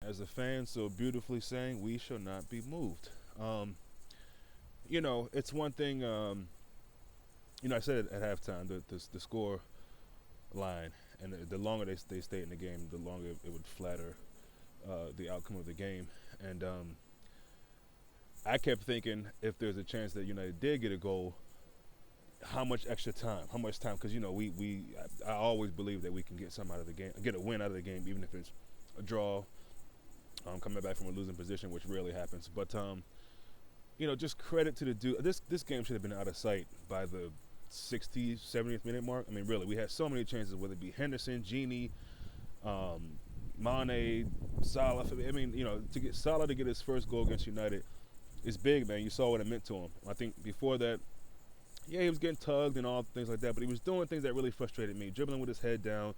as the fans so beautifully saying, we shall not be moved. Um, it's one thing. I said it at halftime. The score line, and the longer they stayed in the game, the longer it would flatter the outcome of the game. And I kept thinking if there's a chance that United did get a goal, how much extra time? How much time? Because I always believe that we can get some out of the game, get a win out of the game, even if it's a draw, coming back from a losing position, which rarely happens. But just credit to the dude. This game should have been out of sight by the 60th, 70th minute mark. I mean, really, we had so many chances, whether it be Henderson, Genie, Mane, Salah. I mean, to get Salah to get his first goal against United is big, man. You saw what it meant to him. I think before that, yeah, he was getting tugged and all things like that, but he was doing things that really frustrated me, dribbling with his head down,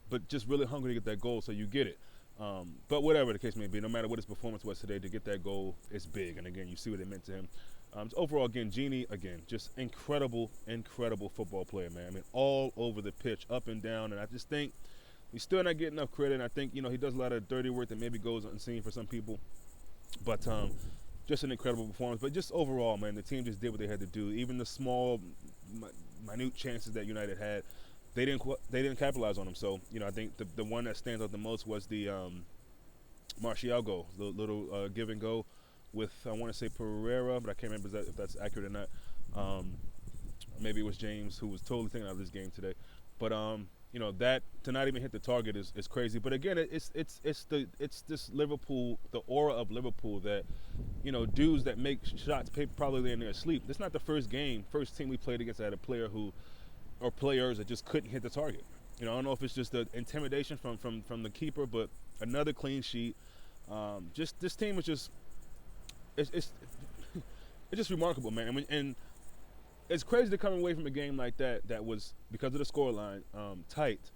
but just really hungry to get that goal, so you get it. But whatever the case may be, no matter what his performance was today, to get that goal is big. And again, you see what it meant to him. Overall, again, Genie, just incredible, incredible football player, man. I mean, all over the pitch, up and down. And I just think he's still not getting enough credit. And I think, he does a lot of dirty work that maybe goes unseen for some people. But just an incredible performance. But just overall, man, the team just did what they had to do. Even the small, minute chances that United had, they didn't capitalize on them. So, I think the one that stands out the most was the Martial goal, the little give and go with, I want to say Pereira, but I can't remember if that's accurate or not. Maybe it was James, who was totally thinking out of this game today. But that to not even hit the target is crazy. But again, it's this Liverpool, the aura of Liverpool that, dudes that make shots probably in their sleep. This is not the first team we played against that had a player or players that just couldn't hit the target. I don't know if it's just the intimidation from the keeper, but another clean sheet. Just this team was just it's just remarkable, man. And it's crazy to come away from a game like that was, because of the scoreline, tight,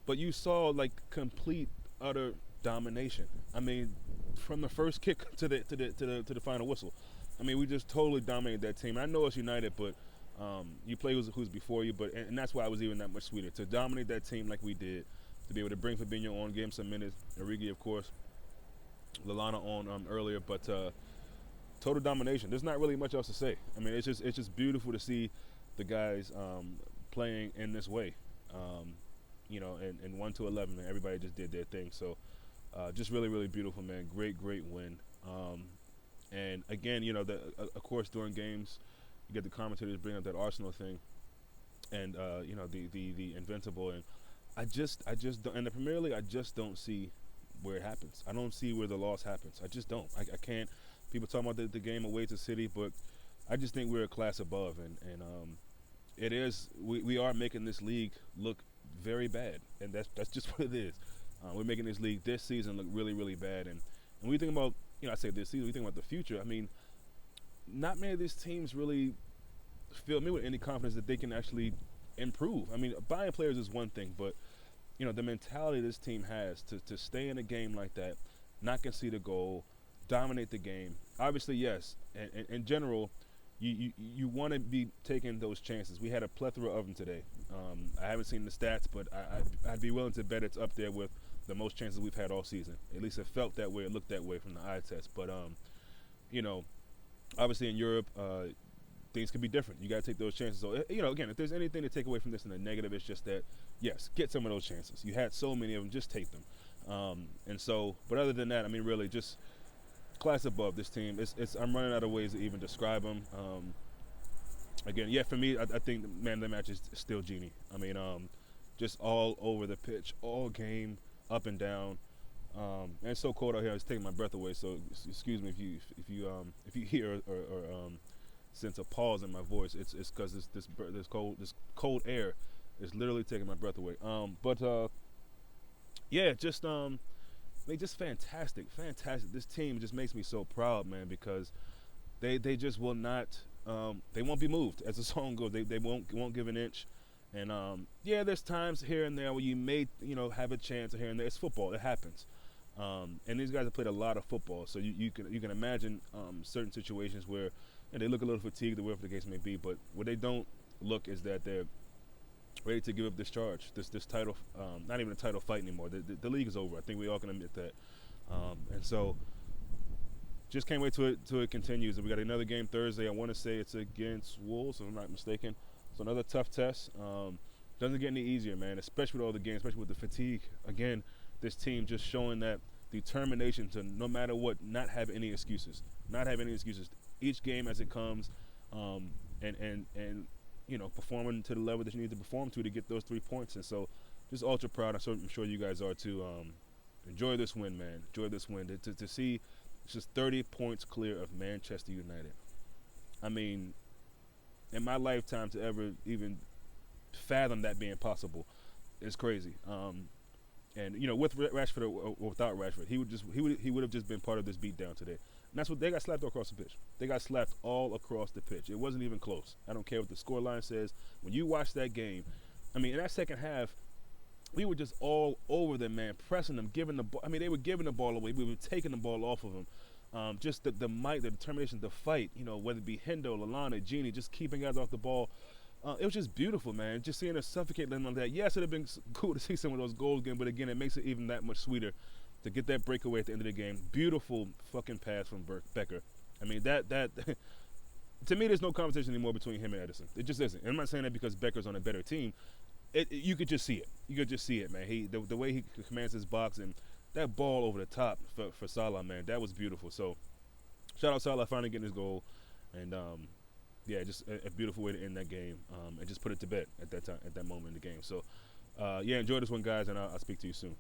but you saw like complete utter domination. I mean, from the first kick to the final whistle. I mean, we just totally dominated that team. I know it's United, but you play who's before you, but and that's why it was even that much sweeter to dominate that team like we did, to be able to bring Fabinho on, give him some minutes, Origi, of course, Lallana on earlier, but total domination. There's not really much else to say. I mean, it's just beautiful to see the guys playing in this way, and 1 to 11, man, everybody just did their thing. So just really, really beautiful, man. Great win. And again, of course, during games, you get the commentators bring up that Arsenal thing, and the invincible, and I just don't, in the Premier League, I just don't see where it happens. I don't see where the loss happens. I just don't. I can't. People talking about the game away to City, but I just think we're a class above, and it is. We are making this league look very bad, and that's just what it is. We're making this league this season look really, really bad, and when we think about, I say this season, we think about the future. I mean, not many of these teams really fill me with any confidence that they can actually improve. I mean, buying players is one thing, but the mentality this team has to stay in a game like that, not concede a goal, dominate the game. Obviously, yes. And in general, you want to be taking those chances. We had a plethora of them today. I haven't seen the stats, but I'd be willing to bet it's up there with the most chances we've had all season. At least it felt that way, it looked that way from the eye test. But obviously in Europe, things could be different. You got to take those chances. So, again, if there's anything to take away from this in the negative, it's just that, yes, get some of those chances. You had so many of them, just take them. But other than that, I mean, really, just class above this team. I'm running out of ways to even describe them. Again, yeah, for me, I think the man of the match is still Genie. I mean, just all over the pitch, all game, up and down. And it's so cold out here, it's taking my breath away. So excuse me if you hear or sense a pause in my voice. It's because this cold air is literally taking my breath away. Yeah, just just fantastic. This team just makes me so proud, man, because they just will not. They won't be moved, as the song goes. They won't give an inch. And yeah, there's times here and there where you may have a chance here and there. It's football. It happens. And these guys have played a lot of football, so you can imagine certain situations where they look a little fatigued, or whatever the case may be. But what they don't look is that they're ready to give up this charge, this title, not even a title fight anymore. The league is over. I think we all can admit that. And so just can't wait till it continues. And we got another game Thursday. I want to say it's against Wolves, if I'm not mistaken. So another tough test. Doesn't get any easier, man, especially with all the games, especially with the fatigue. Again, this team just showing that determination to, no matter what, not have any excuses. Not have any excuses. Each game as it comes, and performing to the level that you need to perform to get those 3 points. And so just ultra proud. I'm sure you guys are too. Enjoy this win, man. Enjoy this win. To see it's just 30 points clear of Manchester United. I mean, in my lifetime to ever even fathom that being possible is crazy. And with Rashford or without Rashford, he would have just been part of this beatdown today. And that's what they got slapped all across the pitch. They got slapped all across the pitch. It wasn't even close. I don't care what the scoreline says. When you watch that game, I mean, in that second half, we were just all over them, man, pressing them, giving the ball. I mean, they were giving the ball away. We were taking the ball off of them. Just the might, the determination to fight, whether it be Hendo, Lallana, Genie, just keeping guys off the ball. It was just beautiful, man. Just seeing us suffocate them like that. Yes, it would have been cool to see some of those goals again, but again, it makes it even that much sweeter to get that breakaway at the end of the game. Beautiful fucking pass from Becker. I mean, that to me, there's no competition anymore between him and Edison. It just isn't. And I'm not saying that because Becker's on a better team. You could just see it. You could just see it, man. The way he commands his box and that ball over the top for Salah, man, that was beautiful. So, shout out Salah finally getting his goal, and yeah, just a beautiful way to end that game, and just put it to bed at that time, at that moment in the game. So, yeah, enjoy this one, guys, and I'll speak to you soon.